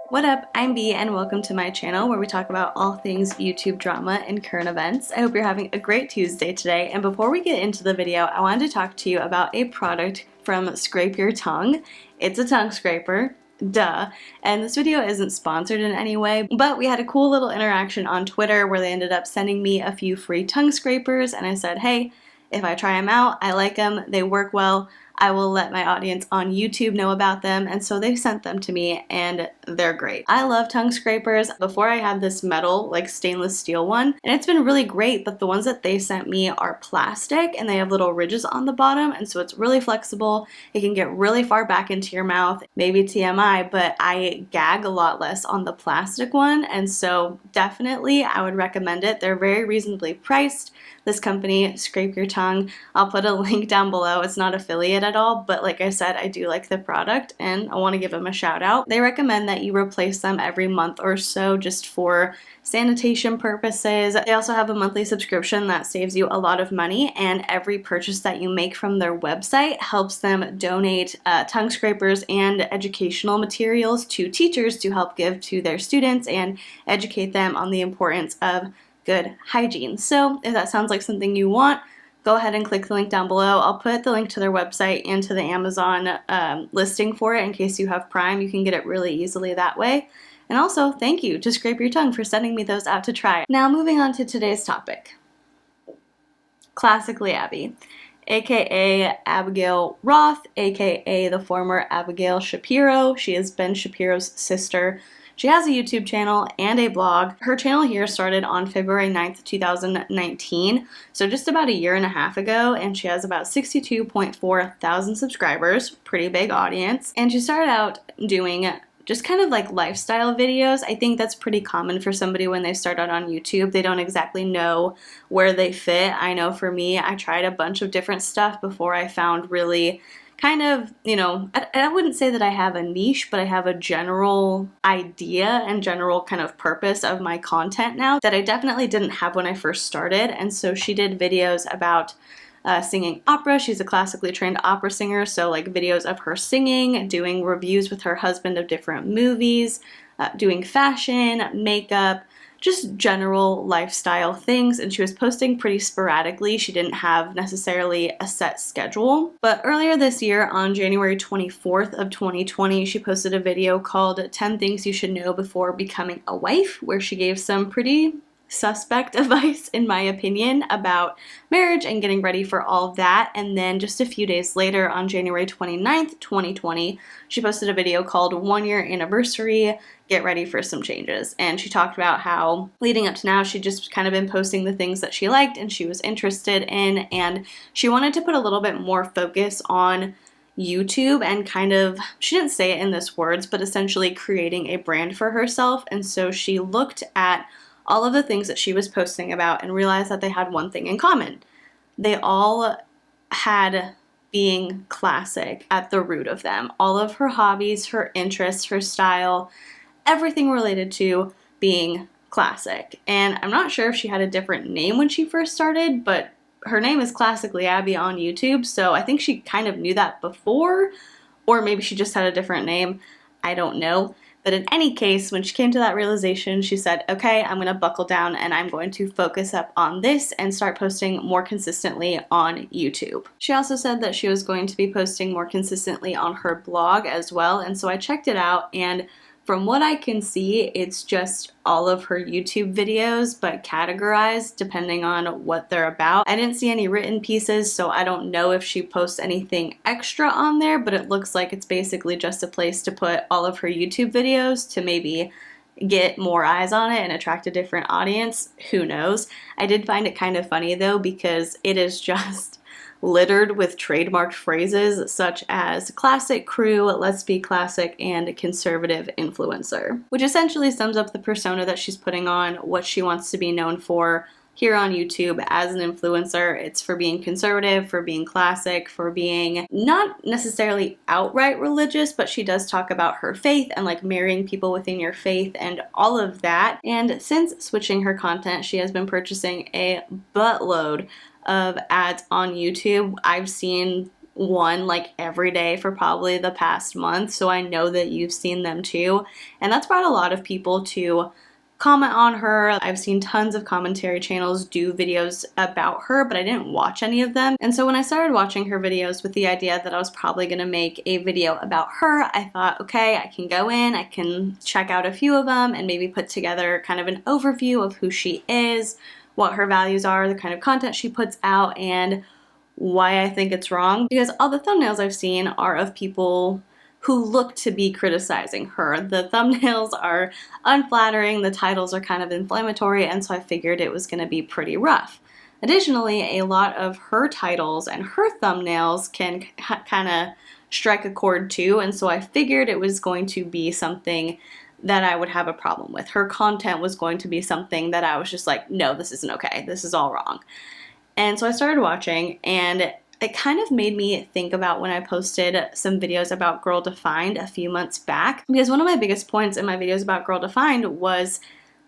What up? I'm Bea and welcome to my channel where we talk about all things YouTube drama and current events. I hope you're having a great Tuesday today, and before we get into the video, I wanted to talk to you about a product from Scrape Your Tongue. It's a tongue scraper, duh, and this video isn't sponsored in any way, but we had a cool little interaction on Twitter where they ended up sending me a few free tongue scrapers, and I said, hey, if I try them out, I like them, they work well, I will let my audience on YouTube know about them, and so they sent them to me and they're great. I love tongue scrapers. Before I had this metal, like stainless steel one, and it's been really great, but the ones that they sent me are plastic and they have little ridges on the bottom, and so it's really flexible. It can get really far back into your mouth. Maybe TMI, but I gag a lot less on the plastic one, and so definitely I would recommend it. They're very reasonably priced. This company, Scrape Your Tongue, I'll put a link down below. It's not affiliate at all, but like I said, I do like the product and I want to give them a shout out. They recommend that you replace them every month or so just for sanitation purposes. They also have a monthly subscription that saves you a lot of money, and every purchase that you make from their website helps them donate tongue scrapers and educational materials to teachers to help give to their students and educate them on the importance of good hygiene. So if that sounds like something you want, go ahead and click the link down below. I'll put the link to their website and to the Amazon listing for it in case you have Prime. You can get it really easily that way. And also, thank you to Scrape Your Tongue for sending me those out to try. Now, moving on to today's topic. Classically Abby, aka Abigail Roth, aka the former Abigail Shapiro. She is Ben Shapiro's sister. She has a YouTube channel and a blog. Her channel here started on February 9th, 2019, so just about a year and a half ago, and she has about 62.4 thousand subscribers, pretty big audience. And she started out doing just kind of like lifestyle videos. I think that's pretty common for somebody when they start out on YouTube. They don't exactly know where they fit. I know for me, I tried a bunch of different stuff before I found really kind of, you know, I wouldn't say that I have a niche, but I have a general idea and general kind of purpose of my content now that I definitely didn't have when I first started. And so she did videos about singing opera. She's a classically trained opera singer, so like videos of her singing, doing reviews with her husband of different movies, doing fashion, makeup, just general lifestyle things, and she was posting pretty sporadically. She didn't have necessarily a set schedule. But earlier this year, on January 24th of 2020, she posted a video called 10 Things You Should Know Before Becoming a Wife, where she gave some pretty suspect advice, in my opinion, about marriage and getting ready for all of that. And then just a few days later, on January 29th, 2020, she posted a video called 1 Year Anniversary, Get Ready for Some Changes. And she talked about how leading up to now, she'd just kind of been posting the things that she liked and she was interested in, and she wanted to put a little bit more focus on YouTube and kind of, she didn't say it in this words, but essentially creating a brand for herself. And so she looked at all of the things that she was posting about and realized that they had one thing in common. They all had being classic at the root of them. All of her hobbies, her interests, her style, everything related to being classic. And I'm not sure if she had a different name when she first started, but her name is Classically Abby on YouTube, so I think she kind of knew that before, or maybe she just had a different name. I don't know. But in any case, when she came to that realization, she said, okay, I'm going to buckle down and I'm going to focus up on this and start posting more consistently on YouTube. She also said that she was going to be posting more consistently on her blog as well, and so I checked it out, and from what I can see, it's just all of her YouTube videos, but categorized depending on what they're about. I didn't see any written pieces, so I don't know if she posts anything extra on there, but it looks like it's basically just a place to put all of her YouTube videos to maybe get more eyes on it and attract a different audience. Who knows? I did find it kind of funny though, because it is just littered with trademarked phrases such as classic crew, let's be classic, and conservative influencer, which essentially sums up the persona that she's putting on, what she wants to be known for here on YouTube as an influencer. It's for being conservative, for being classic, for being not necessarily outright religious, but she does talk about her faith and like marrying people within your faith and all of that. And since switching her content, she has been purchasing a buttload of ads on YouTube. I've seen one like every day for probably the past month, so I know that you've seen them too. And that's brought a lot of people to comment on her. I've seen tons of commentary channels do videos about her, but I didn't watch any of them. And so when I started watching her videos with the idea that I was probably gonna make a video about her, I thought, okay, I can go in, I can check out a few of them and maybe put together kind of an overview of who she is, what her values are, the kind of content she puts out, and why I think it's wrong. Because all the thumbnails I've seen are of people who look to be criticizing her. The thumbnails are unflattering, the titles are kind of inflammatory, and so I figured it was going to be pretty rough. Additionally, a lot of her titles and her thumbnails can kind of strike a chord too, and so I figured it was going to be something that I would have a problem with. Her content was going to be something that I was just like, no, this isn't okay, this is all wrong. And so I started watching, and it kind of made me think about when I posted some videos about Girl Defined a few months back, because one of my biggest points in my videos about Girl Defined was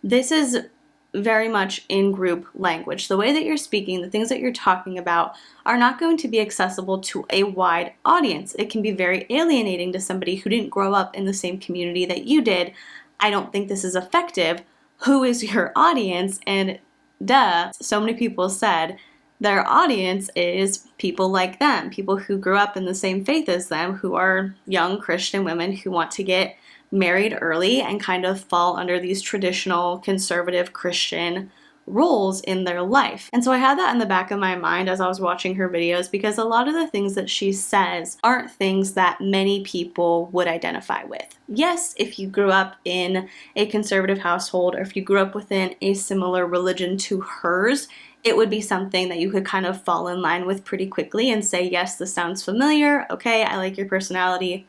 this is very much in-group language. The way that you're speaking, the things that you're talking about are not going to be accessible to a wide audience. It can be very alienating to somebody who didn't grow up in the same community that you did. I don't think this is effective. Who is your audience? And duh, so many people said their audience is people like them, people who grew up in the same faith as them, who are young Christian women who want to get married early and kind of fall under these traditional conservative Christian roles in their life. And so I had that in the back of my mind as I was watching her videos, because a lot of the things that she says aren't things that many people would identify with. Yes, if you grew up in a conservative household, or if you grew up within a similar religion to hers, it would be something that you could kind of fall in line with pretty quickly and say, yes, this sounds familiar. Okay, I like your personality.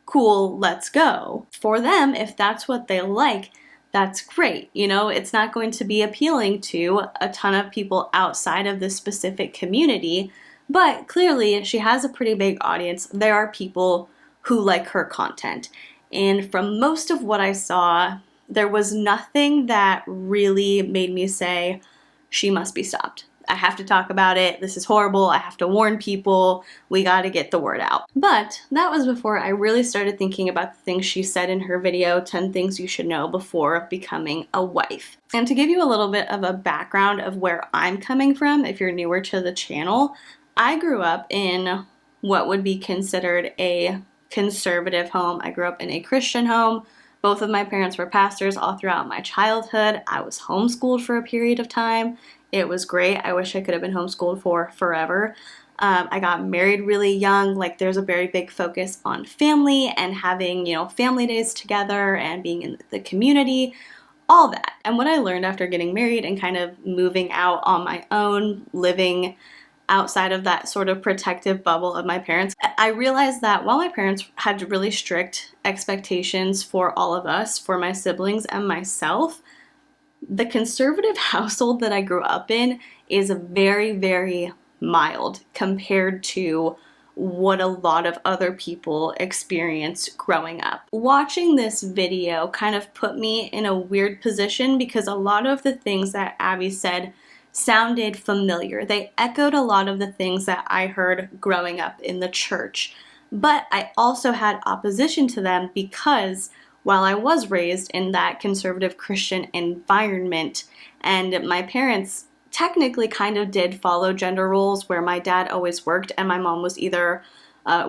Cool, let's go. For them, if that's what they like, that's great. You know, it's not going to be appealing to a ton of people outside of this specific community, but clearly she has a pretty big audience. There are people who like her content. And from most of what I saw, there was nothing that really made me say, she must be stopped. I have to talk about it. This is horrible. I have to warn people. We got to get the word out. But that was before I really started thinking about the things she said in her video, 10 things you should know before becoming a wife. And to give you a little bit of a background of where I'm coming from, if you're newer to the channel, I grew up in what would be considered a conservative home. I grew up in a Christian home. Both of my parents were pastors all throughout my childhood. I was homeschooled for a period of time. It was great. I wish I could have been homeschooled for forever. I got married really young. Like, there's a very big focus on family and having, family days together and being in the community, all that. And what I learned after getting married and kind of moving out on my own, living outside of that sort of protective bubble of my parents, I realized that while my parents had really strict expectations for all of us, for my siblings and myself, the conservative household that I grew up in is very, very mild compared to what a lot of other people experience growing up. Watching this video kind of put me in a weird position, because a lot of the things that Abby said sounded familiar. They echoed a lot of the things that I heard growing up in the church. But I also had opposition to them, because while I was raised in that conservative Christian environment, and my parents technically kind of did follow gender roles, where my dad always worked and my mom was either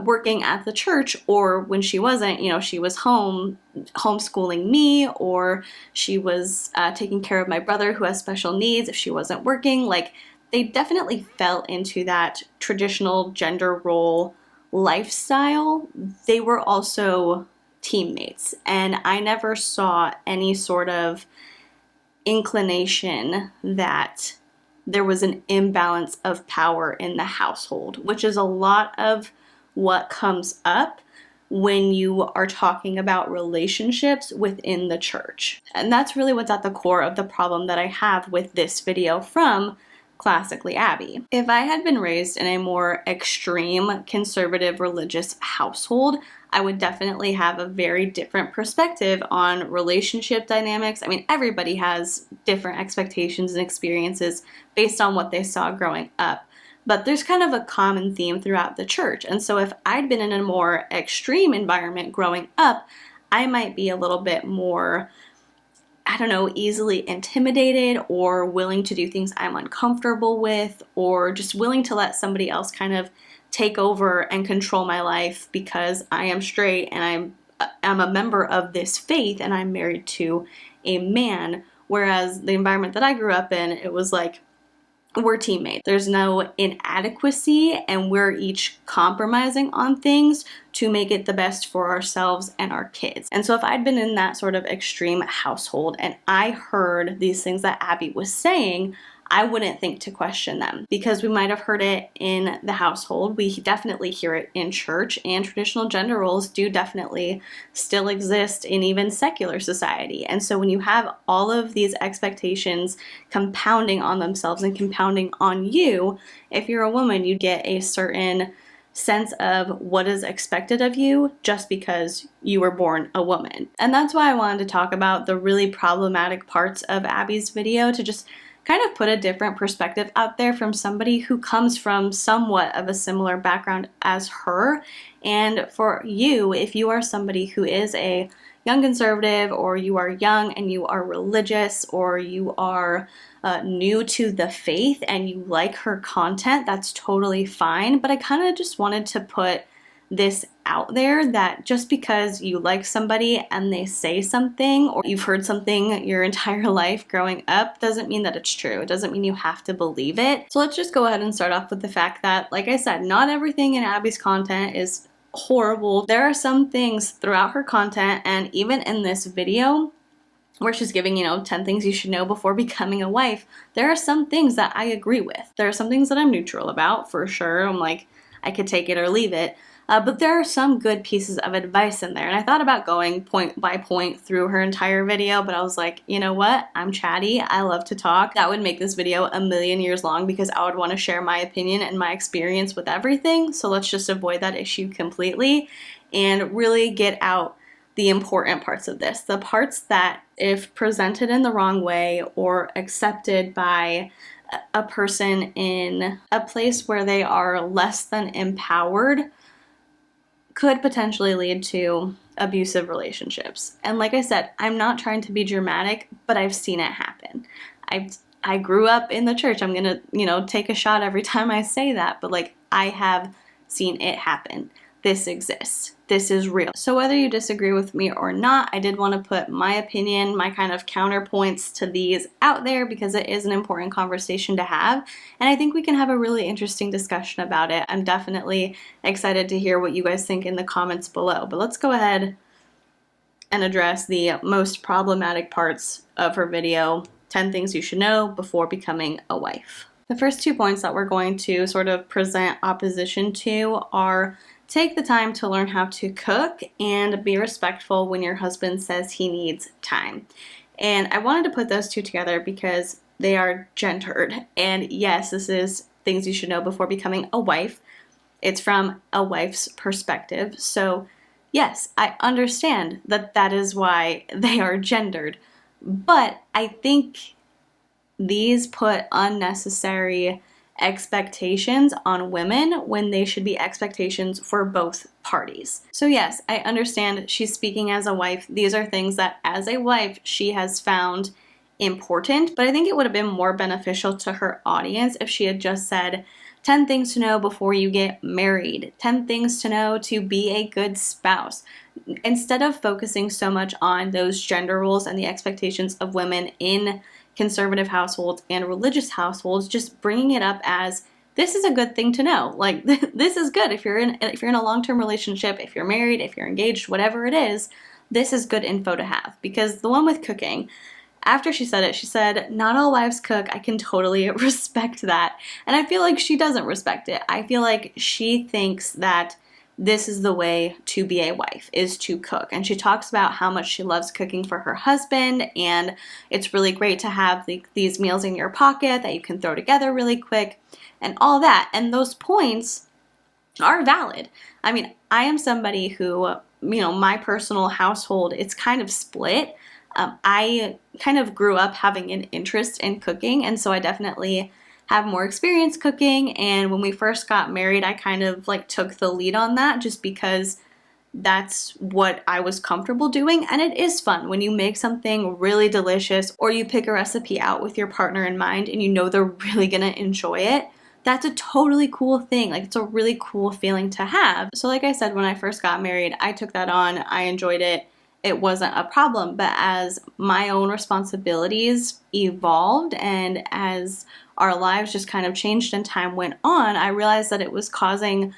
working at the church, or when she wasn't, she was homeschooling me, or she was taking care of my brother who has special needs if she wasn't working. Like, they definitely fell into that traditional gender role lifestyle. They were also teammates, and I never saw any sort of inclination that there was an imbalance of power in the household, which is a lot of what comes up when you are talking about relationships within the church. And that's really what's at the core of the problem that I have with this video from Classically Abby. If I had been raised in a more extreme conservative religious household, I would definitely have a very different perspective on relationship dynamics. I mean, everybody has different expectations and experiences based on what they saw growing up. but there's kind of a common theme throughout the church. And so if I'd been in a more extreme environment growing up, I might be a little bit more, I don't know, easily intimidated or willing to do things I'm uncomfortable with, or just willing to let somebody else kind of take over and control my life because I am straight and I'm a member of this faith and I'm married to a man. Whereas the environment that I grew up in, it was like, we're teammates. There's no inadequacy, and we're each compromising on things to make it the best for ourselves and our kids. And so if I'd been in that sort of extreme household and I heard these things that Abby was saying, I wouldn't think to question them, because we might have heard it in the household. We definitely hear it in church, and traditional gender roles do definitely still exist in even secular society. And so when you have all of these expectations compounding on themselves and compounding on you, if you're a woman, you get a certain sense of what is expected of you just because you were born a woman. And that's why I wanted to talk about the really problematic parts of Abby's video, to just kind of put a different perspective out there from somebody who comes from somewhat of a similar background as her. And for you, if you are somebody who is a young conservative, or you are young and you are religious, or you are new to the faith and you like her content, that's totally fine. But I kind of just wanted to put this out there, that just because you like somebody and they say something, or you've heard something your entire life growing up, doesn't mean that it's true. It doesn't mean you have to believe it. So let's just go ahead and start off with the fact that, like I said, not everything in Abby's content is horrible. There are some things throughout her content, and even in this video where she's giving, 10 things you should know before becoming a wife, there are some things that I agree with. There are some things that I'm neutral about, for sure. I'm like, I could take it or leave it. But there are some good pieces of advice in there. And I thought about going point by point through her entire video, but I was like, you know what? I'm chatty. I love to talk. That would make this video a million years long, because I would want to share my opinion and my experience with everything. So let's just avoid that issue completely and really get out the important parts of this. The parts that, if presented in the wrong way or accepted by a person in a place where they are less than empowered, could potentially lead to abusive relationships. And like I said, I'm not trying to be dramatic, but I've seen it happen. I grew up in the church. I'm gonna, take a shot every time I say that, but like, I have seen it happen. This exists. This is real. So whether you disagree with me or not, I did want to put my opinion, my kind of counterpoints to these out there, because it is an important conversation to have. And I think we can have a really interesting discussion about it. I'm definitely excited to hear what you guys think in the comments below. But let's go ahead and address the most problematic parts of her video, 10 things you should know before becoming a wife. The first 2 points that we're going to sort of present opposition to are: take the time to learn how to cook, and be respectful when your husband says he needs time. And I wanted to put those two together because they are gendered. And yes, this is things you should know before becoming a wife. It's from a wife's perspective. So yes, I understand that that is why they are gendered. But I think these put unnecessary expectations on women when they should be expectations for both parties. So yes, I understand she's speaking as a wife. These are things that as a wife she has found important, but I think it would have been more beneficial to her audience if she had just said 10 things to know before you get married, 10 things to know to be a good spouse, instead of focusing so much on those gender roles and the expectations of women in conservative households and religious households, just bringing it up as, this is a good thing to know. Like, this is good if you're in a long-term relationship, if you're married, if you're engaged, whatever it is, this is good info to have. Because the one with cooking, after she said it, she said, not all wives cook. I can totally respect that. And I feel like she doesn't respect it. I feel like she thinks that this is the way to be a wife, is to cook. And she talks about how much she loves cooking for her husband, and it's really great to have these meals in your pocket that you can throw together really quick and all that. And those points are valid. I mean, I am somebody who, my personal household, it's kind of split. I kind of grew up having an interest in cooking, and so I definitely have more experience cooking, and when we first got married, I kind of like took the lead on that just because that's what I was comfortable doing. And it is fun when you make something really delicious or you pick a recipe out with your partner in mind and you know they're really gonna enjoy it. That's a totally cool thing. Like, it's a really cool feeling to have. So like I said, when I first got married, I took that on. I enjoyed it. It wasn't a problem. But as my own responsibilities evolved and as our lives just kind of changed and time went on, I realized that it was causing,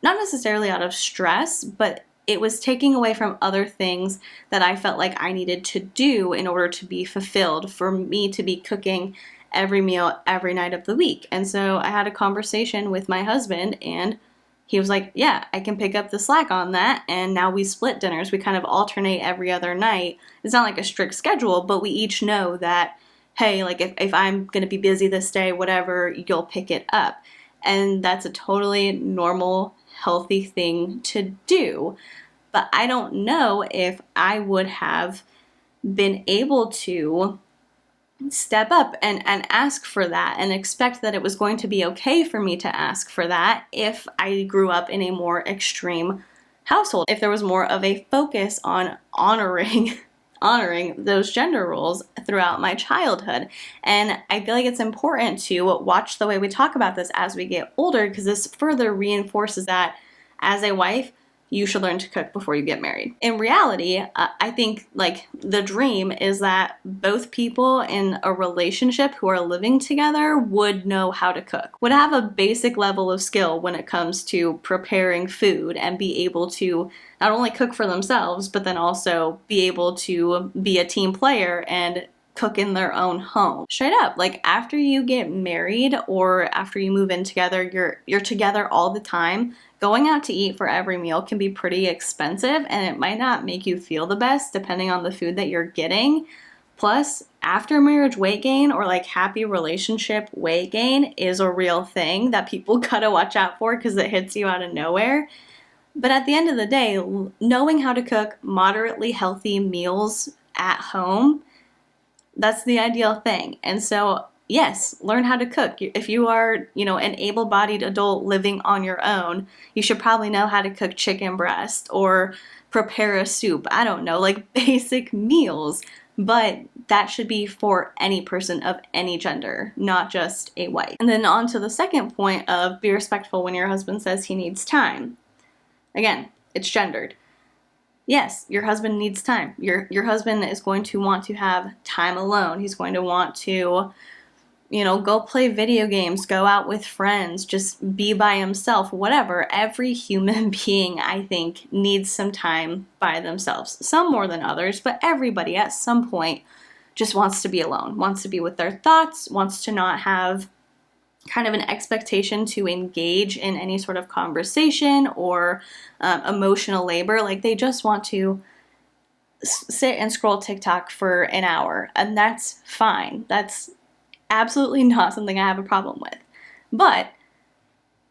not necessarily out of stress, but it was taking away from other things that I felt like I needed to do in order to be fulfilled, for me to be cooking every meal every night of the week. And so I had a conversation with my husband, and he was like, yeah, I can pick up the slack on that. And now we split dinners. We kind of alternate every other night. It's not like a strict schedule, but we each know that, hey, like if I'm going to be busy this day, whatever, you'll pick it up. And that's a totally normal, healthy thing to do. But I don't know if I would have been able to step up and ask for that and expect that it was going to be okay for me to ask for that if I grew up in a more extreme household, if there was more of a focus on honoring those gender roles throughout my childhood. And I feel like it's important to watch the way we talk about this as we get older, because this further reinforces that as a wife, you should learn to cook before you get married. In reality, I think like the dream is that both people in a relationship who are living together would know how to cook, would have a basic level of skill when it comes to preparing food, and be able to not only cook for themselves, but then also be able to be a team player and cook in their own home. Straight up, like after you get married or after you move in together, you're together all the time. Going out to eat for every meal can be pretty expensive, and it might not make you feel the best depending on the food that you're getting. Plus, after marriage weight gain, or like happy relationship weight gain, is a real thing that people gotta watch out for because it hits you out of nowhere. But at the end of the day, knowing how to cook moderately healthy meals at home, that's the ideal thing. And so yes, learn how to cook. If you are, an able-bodied adult living on your own, you should probably know how to cook chicken breast or prepare a soup. I don't know, like basic meals. But that should be for any person of any gender, not just a wife. And then on to the second point of be respectful when your husband says he needs time. Again, it's gendered. Yes, your husband needs time. Your husband is going to want to have time alone. He's going to want to go play video games, go out with friends, just be by himself, whatever. Every human being, I think, needs some time by themselves. Some more than others, but everybody at some point just wants to be alone, wants to be with their thoughts, wants to not have kind of an expectation to engage in any sort of conversation or emotional labor. Like they just want to sit and scroll TikTok for an hour, and that's fine. That's absolutely not something I have a problem with. But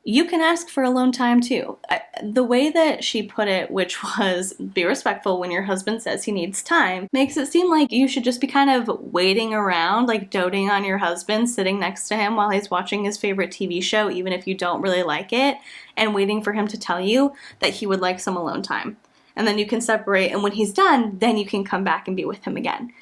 you can ask for alone time too. The way that she put it, which was be respectful when your husband says he needs time, makes it seem like you should just be kind of waiting around, like doting on your husband, sitting next to him while he's watching his favorite TV show, even if you don't really like it, and waiting for him to tell you that he would like some alone time. And then you can separate, and when he's done, then you can come back and be with him again.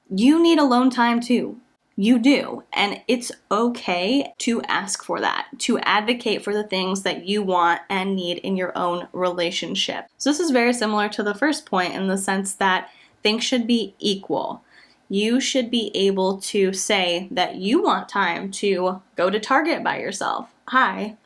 You need alone time too. You do. And it's okay to ask for that, to advocate for the things that you want and need in your own relationship. So this is very similar to the first point in the sense that things should be equal. You should be able to say that you want time to go to Target by yourself. Hi,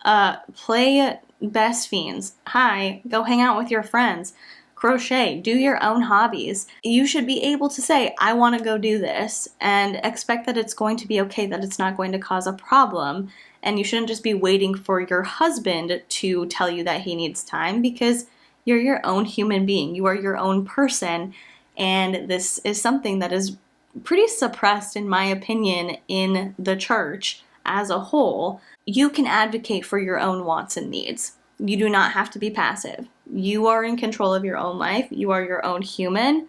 play Best Fiends. Hi, go hang out with your friends. Crochet, do your own hobbies. You should be able to say, I want to go do this, and expect that it's going to be okay, that it's not going to cause a problem. And you shouldn't just be waiting for your husband to tell you that he needs time, because you're your own human being. You are your own person. And this is something that is pretty suppressed, in my opinion, in the church as a whole. You can advocate for your own wants and needs. You do not have to be passive. You are in control of your own life. You are your own human.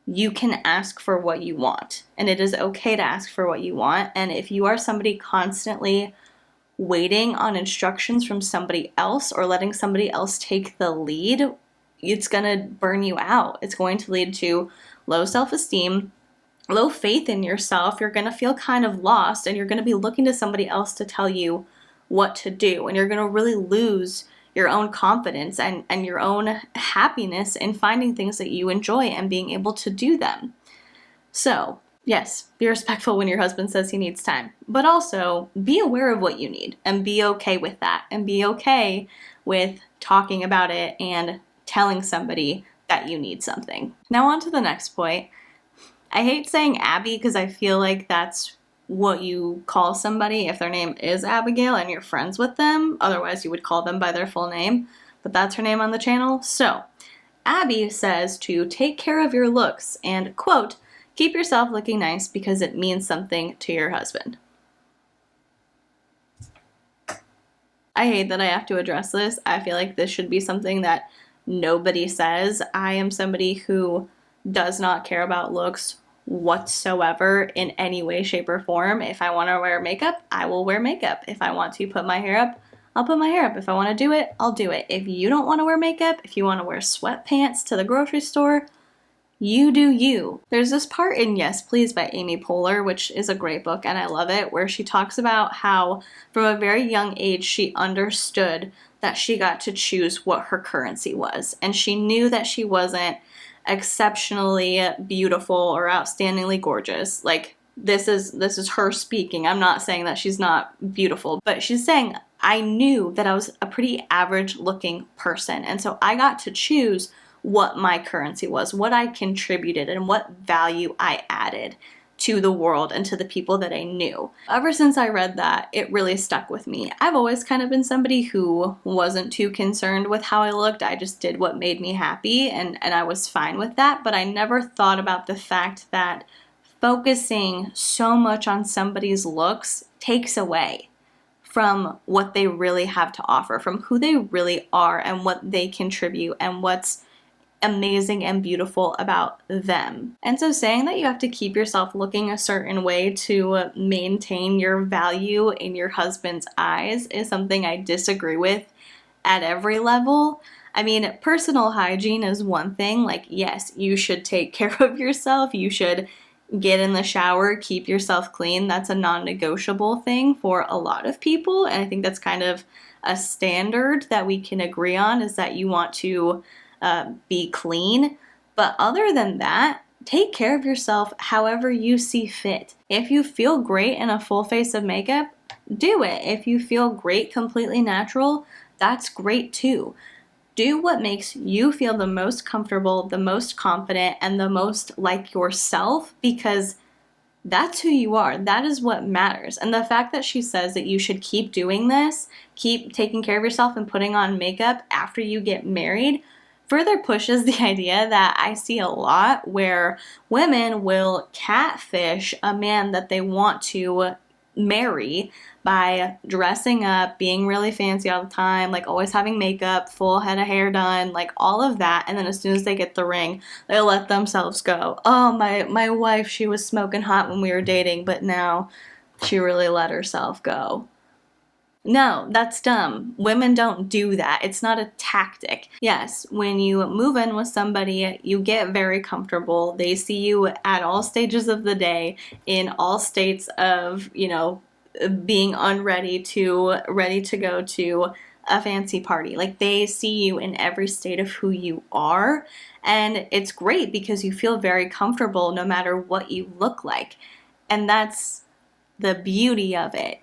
you can ask for what you want. And it is okay to ask for what you want. And if you are somebody constantly waiting on instructions from somebody else or letting somebody else take the lead, it's going to burn you out. It's going to lead to low self-esteem, low faith in yourself. You're going to feel kind of lost, and you're going to be looking to somebody else to tell you what to do. And you're going to really lose your own confidence and your own happiness in finding things that you enjoy and being able to do them. So, yes, be respectful when your husband says he needs time, but also be aware of what you need and be okay with that, and be okay with talking about it and telling somebody that you need something. Now on to the next point. I hate saying Abby because I feel like that's what you call somebody if their name is Abigail and you're friends with them. Otherwise, you would call them by their full name, but that's her name on the channel. So, Abby says to take care of your looks and, quote, keep yourself looking nice because it means something to your husband. I hate that I have to address this. I feel like this should be something that nobody says. I am somebody who does not care about looks whatsoever in any way, shape, or form. If I want to wear makeup, I will wear makeup. If I want to put my hair up, I'll put my hair up. If I want to do it, I'll do it. If you don't want to wear makeup, if you want to wear sweatpants to the grocery store, you do you. There's this part in Yes Please by Amy Poehler, which is a great book and I love it, where she talks about how from a very young age she understood that she got to choose what her currency was. And she knew that she wasn't exceptionally beautiful or outstandingly gorgeous. Like, this is her speaking. I'm not saying that she's not beautiful, but she's saying, I knew that I was a pretty average looking person. And so I got to choose what my currency was, what I contributed, and what value I added to the world and to the people that I knew. Ever since I read that, it really stuck with me. I've always kind of been somebody who wasn't too concerned with how I looked. I just did what made me happy, and I was fine with that, but I never thought about the fact that focusing so much on somebody's looks takes away from what they really have to offer, from who they really are and what they contribute and what's amazing and beautiful about them. And so saying that you have to keep yourself looking a certain way to maintain your value in your husband's eyes is something I disagree with at every level. I mean, personal hygiene is one thing. Like, yes, you should take care of yourself. You should get in the shower, keep yourself clean. That's a non-negotiable thing for a lot of people. And I think that's kind of a standard that we can agree on, is that you want to be clean. But other than that, take care of yourself however you see fit. If you feel great in a full face of makeup, do it. If you feel great completely natural, that's great too. Do what makes you feel the most comfortable, the most confident, and the most like yourself, because that's who you are. That is what matters. And the fact that she says that you should keep doing this, keep taking care of yourself and putting on makeup after you get married, further pushes the idea that I see a lot where women will catfish a man that they want to marry by dressing up, being really fancy all the time, like always having makeup, full head of hair done, like all of that. And then as soon as they get the ring, they let themselves go. Oh, my wife, she was smoking hot when we were dating, but now she really let herself go. No, that's dumb. Women don't do that. It's not a tactic. Yes, when you move in with somebody, you get very comfortable. They see you at all stages of the day, in all states of, being unready to ready to go to a fancy party. Like, they see you in every state of who you are, and it's great because you feel very comfortable no matter what you look like. And that's the beauty of it.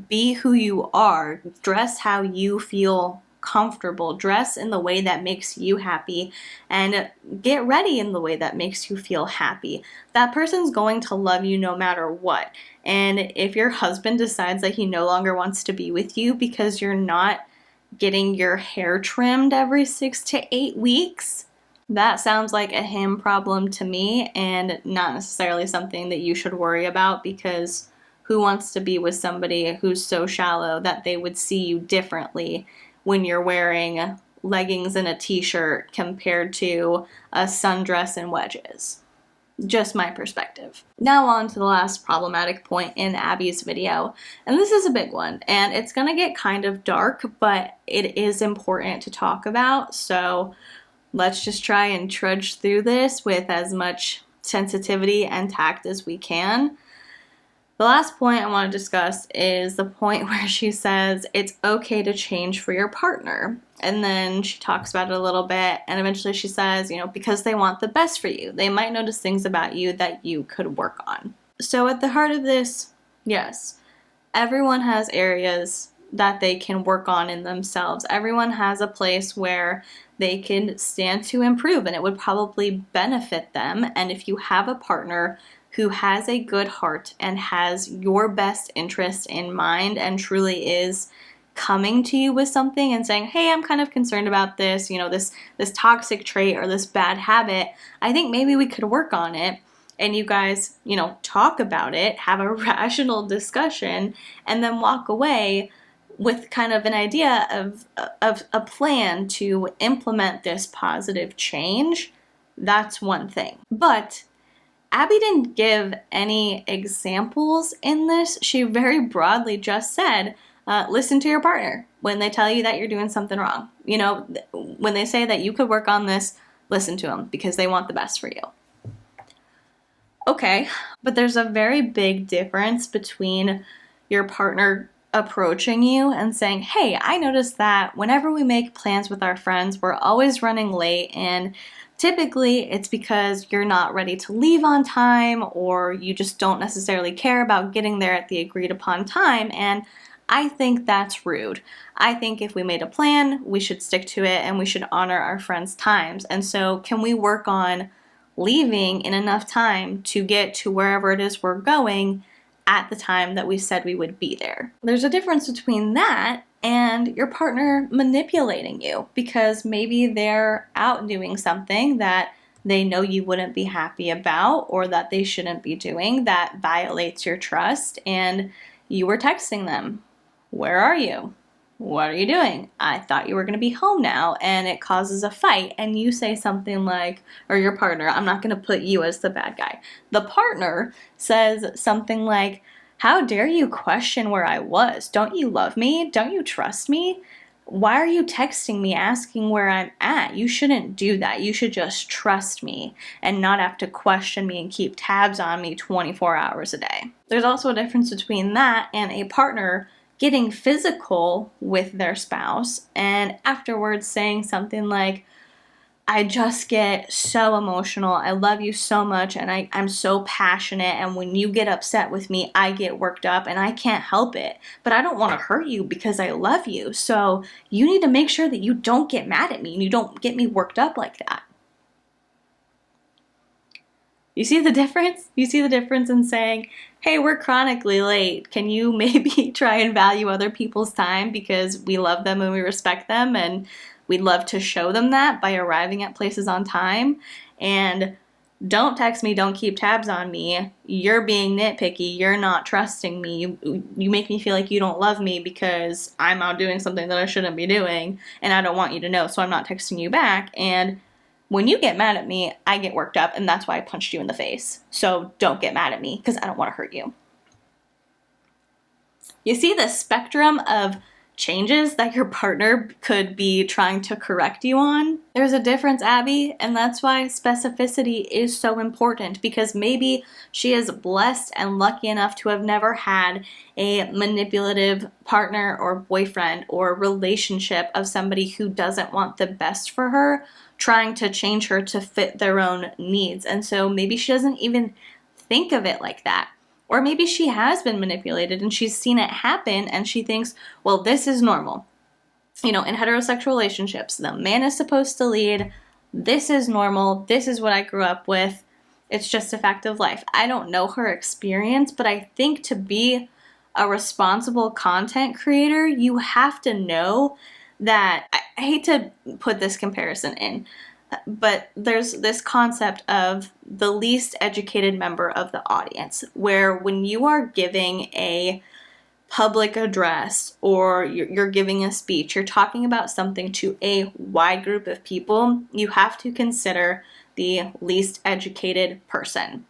Be who you are. Dress how you feel comfortable. Dress in the way that makes you happy, and get ready in the way that makes you feel happy. That person's going to love you no matter what. And if your husband decides that he no longer wants to be with you because you're not getting your hair trimmed every 6 to 8 weeks, that sounds like a him problem to me, and not necessarily something that you should worry about, because who wants to be with somebody who's so shallow that they would see you differently when you're wearing leggings and a t-shirt compared to a sundress and wedges. Just my perspective. Now on to the last problematic point in Abby's video, and this is a big one, and it's gonna get kind of dark, but it is important to talk about, so let's just try and trudge through this with as much sensitivity and tact as we can. The last point I want to discuss is the point where she says it's okay to change for your partner. And then she talks about it a little bit, and eventually she says, because they want the best for you. They might notice things about you that you could work on. So at the heart of this, yes, everyone has areas that they can work on in themselves. Everyone has a place where they can stand to improve, and it would probably benefit them. And if you have a partner who has a good heart and has your best interest in mind and truly is coming to you with something and saying, hey, I'm kind of concerned about this, this toxic trait or this bad habit, I think maybe we could work on it. And you guys, talk about it, have a rational discussion, and then walk away with kind of an idea of a plan to implement this positive change. That's one thing. But Abby didn't give any examples in this. She very broadly just said, listen to your partner when they tell you that you're doing something wrong. When they say that you could work on this, listen to them because they want the best for you. Okay, but there's a very big difference between your partner approaching you and saying, hey, I noticed that whenever we make plans with our friends, we're always running late, and typically it's because you're not ready to leave on time or you just don't necessarily care about getting there at the agreed upon time, and I think that's rude. I think if we made a plan, we should stick to it and we should honor our friends' times. And so can we work on leaving in enough time to get to wherever it is we're going at the time that we said we would be there? There's a difference between that and your partner manipulating you because maybe they're out doing something that they know you wouldn't be happy about or that they shouldn't be doing that violates your trust, and you were texting them, where are you? What are you doing? I thought you were going to be home now, and it causes a fight, and you say something like, or your partner, I'm not going to put you as the bad guy. The partner says something like, how dare you question where I was? Don't you love me? Don't you trust me? Why are you texting me asking where I'm at? You shouldn't do that. You should just trust me and not have to question me and keep tabs on me 24 hours a day. There's also a difference between that and a partner getting physical with their spouse and afterwards saying something like, I just get so emotional. I love you so much and I'm so passionate, and when you get upset with me, I get worked up and I can't help it. But I don't want to hurt you because I love you. So you need to make sure that you don't get mad at me and you don't get me worked up like that. You see the difference? You see the difference in saying, hey, we're chronically late. Can you maybe try and value other people's time because we love them and we respect them, and we'd love to show them that by arriving at places on time? And don't text me, don't keep tabs on me. You're being nitpicky. You're not trusting me. You make me feel like you don't love me because I'm out doing something that I shouldn't be doing, and I don't want you to know, so I'm not texting you back. And when you get mad at me, I get worked up, and that's why I punched you in the face. So don't get mad at me because I don't want to hurt you. You see the spectrum of changes that your partner could be trying to correct you on? There's a difference, Abby, and that's why specificity is so important, because maybe she is blessed and lucky enough to have never had a manipulative partner or boyfriend or relationship of somebody who doesn't want the best for her, trying to change her to fit their own needs. And so maybe she doesn't even think of it like that. Or maybe she has been manipulated and she's seen it happen and she thinks, well, this is normal. In heterosexual relationships, the man is supposed to lead. This is normal. This is what I grew up with. It's just a fact of life. I don't know her experience, but I think to be a responsible content creator, you have to know that, I hate to put this comparison in, but there's this concept of the least educated member of the audience, where when you are giving a public address or you're giving a speech, you're talking about something to a wide group of people, you have to consider the least educated person.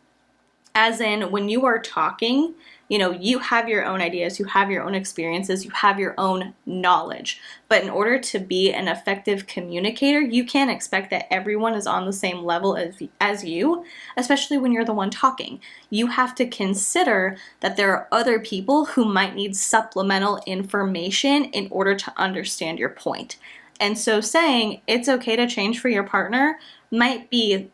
As in, when you are talking, you have your own ideas, you have your own experiences, you have your own knowledge. But in order to be an effective communicator, you can't expect that everyone is on the same level as you, especially when you're the one talking. You have to consider that there are other people who might need supplemental information in order to understand your point. And so saying it's okay to change for your partner might be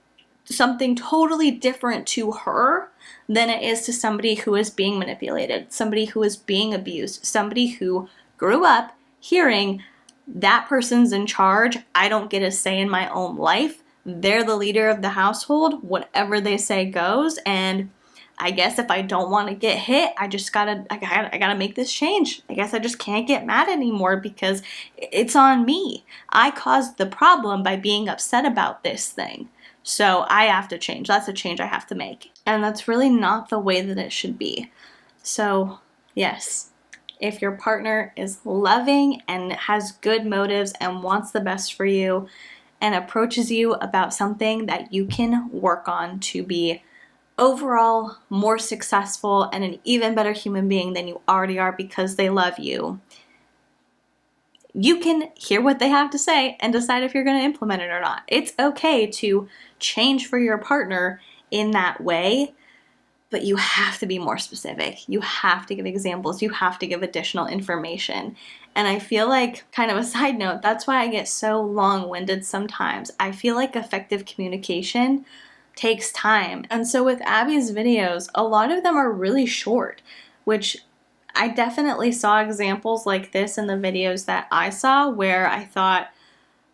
something totally different to her than it is to somebody who is being manipulated, somebody who is being abused, somebody who grew up hearing that person's in charge, I don't get a say in my own life, they're the leader of the household, whatever they say goes, and I guess if I don't want to get hit, I gotta make this change. I guess I just can't get mad anymore because it's on me. I caused the problem by being upset about this thing. So I have to change. That's a change I have to make. And that's really not the way that it should be. So yes, if your partner is loving and has good motives and wants the best for you and approaches you about something that you can work on to be overall more successful and an even better human being than you already are because they love you, you can hear what they have to say and decide if you're going to implement it or not. It's okay to change for your partner in that way, but you have to be more specific. You have to give examples. You have to give additional information. And I feel like, kind of a side note, that's why I get so long-winded sometimes. I feel like effective communication takes time. And so with Abby's videos, a lot of them are really short, which I definitely saw examples like this in the videos that I saw where I thought,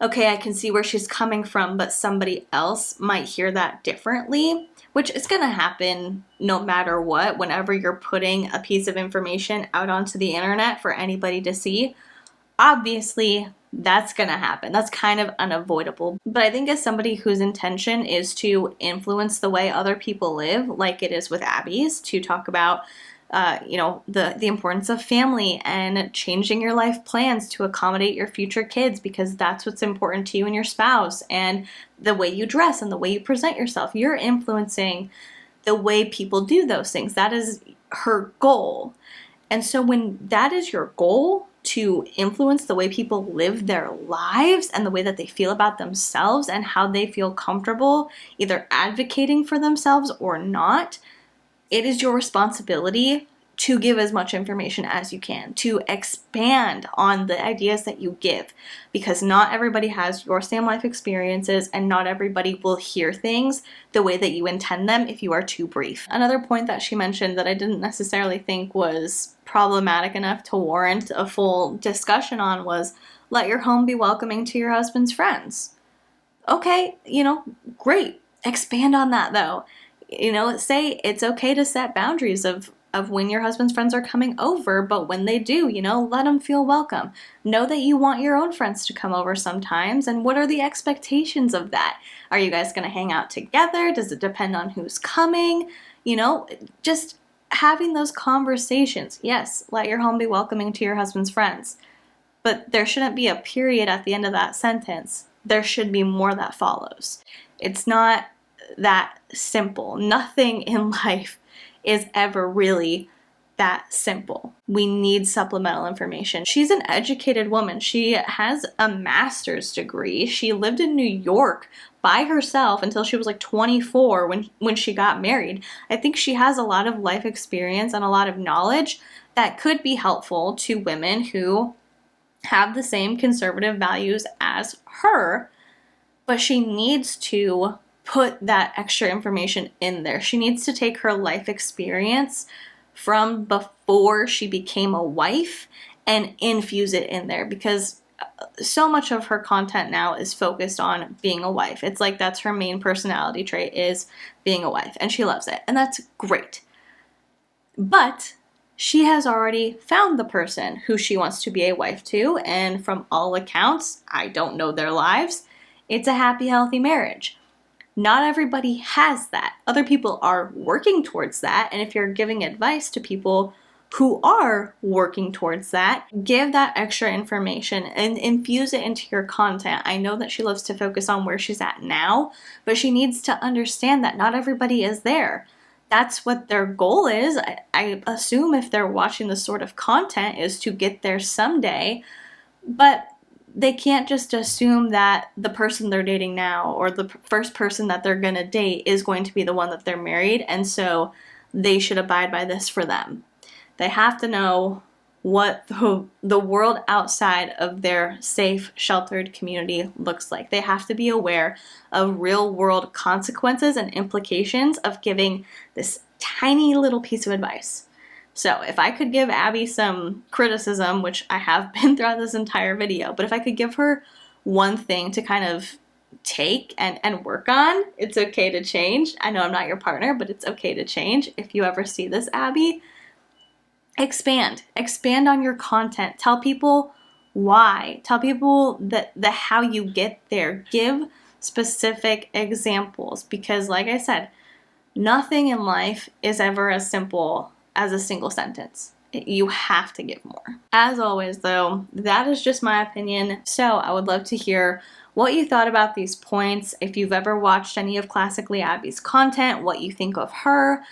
okay, I can see where she's coming from, but somebody else might hear that differently, which is going to happen no matter what. Whenever you're putting a piece of information out onto the internet for anybody to see, obviously that's going to happen. That's kind of unavoidable. But I think as somebody whose intention is to influence the way other people live, like it is with Abby's, to talk about the importance of family and changing your life plans to accommodate your future kids because that's what's important to you and your spouse, and the way you dress and the way you present yourself. You're influencing the way people do those things. That is her goal. And so when that is your goal, to influence the way people live their lives and the way that they feel about themselves and how they feel comfortable either advocating for themselves or not, it is your responsibility to give as much information as you can, to expand on the ideas that you give, because not everybody has your same life experiences and not everybody will hear things the way that you intend them if you are too brief. Another point that she mentioned that I didn't necessarily think was problematic enough to warrant a full discussion on was, let your home be welcoming to your husband's friends. Okay, great. Expand on that though. Say it's okay to set boundaries of when your husband's friends are coming over, but when they do, let them feel welcome. Know that you want your own friends to come over sometimes, and what are the expectations of that? Are you guys going to hang out together? Does it depend on who's coming? Just having those conversations. Yes, let your home be welcoming to your husband's friends, but there shouldn't be a period at the end of that sentence. There should be more that follows. It's not that simple. Nothing in life is ever really that simple. We need supplemental information. She's an educated woman. She has a master's degree. She lived in New York by herself until she was like 24 when she got married. I think she has a lot of life experience and a lot of knowledge that could be helpful to women who have the same conservative values as her, but she needs to put that extra information in there. She needs to take her life experience from before she became a wife and infuse it in there, because so much of her content now is focused on being a wife. It's like that's her main personality trait, is being a wife, and she loves it, and that's great. But she has already found the person who she wants to be a wife to, and from all accounts, I don't know their lives, it's a happy, healthy marriage. Not everybody has that. Other people are working towards that, and if you're giving advice to people who are working towards that, give that extra information and infuse it into your content. I know that she loves to focus on where she's at now, but she needs to understand that not everybody is there. That's what their goal is. I assume if they're watching this sort of content is to get there someday, but they can't just assume that the person they're dating now or the first person that they're gonna date is going to be the one that they're married, and so they should abide by this for them. They have to know what the world outside of their safe, sheltered community looks like. They have to be aware of real world consequences and implications of giving this tiny little piece of advice. So if I could give Abby some criticism, which I have been throughout this entire video, but if I could give her one thing to kind of take and work on, it's okay to change. I know I'm not your partner, but it's okay to change. If you ever see this, Abby, expand on your content. Tell people why. Tell people the how you get there. Give specific examples, because like I said, nothing in life is ever as simple as a single sentence. You have to give more. As always though, that is just my opinion, so I would love to hear what you thought about these points. If you've ever watched any of Classically Abby's content, what you think of her,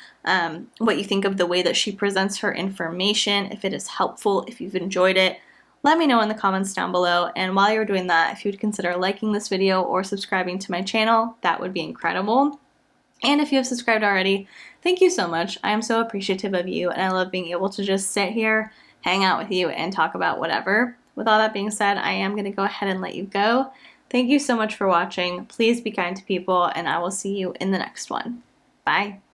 what you think of the way that she presents her information, if it is helpful, if you've enjoyed it, let me know in the comments down below. And while you're doing that, if you would consider liking this video or subscribing to my channel, that would be incredible. And if you have subscribed already, thank you so much. I am so appreciative of you, and I love being able to just sit here, hang out with you, and talk about whatever. With all that being said, I am going to go ahead and let you go. Thank you so much for watching. Please be kind to people, and I will see you in the next one. Bye.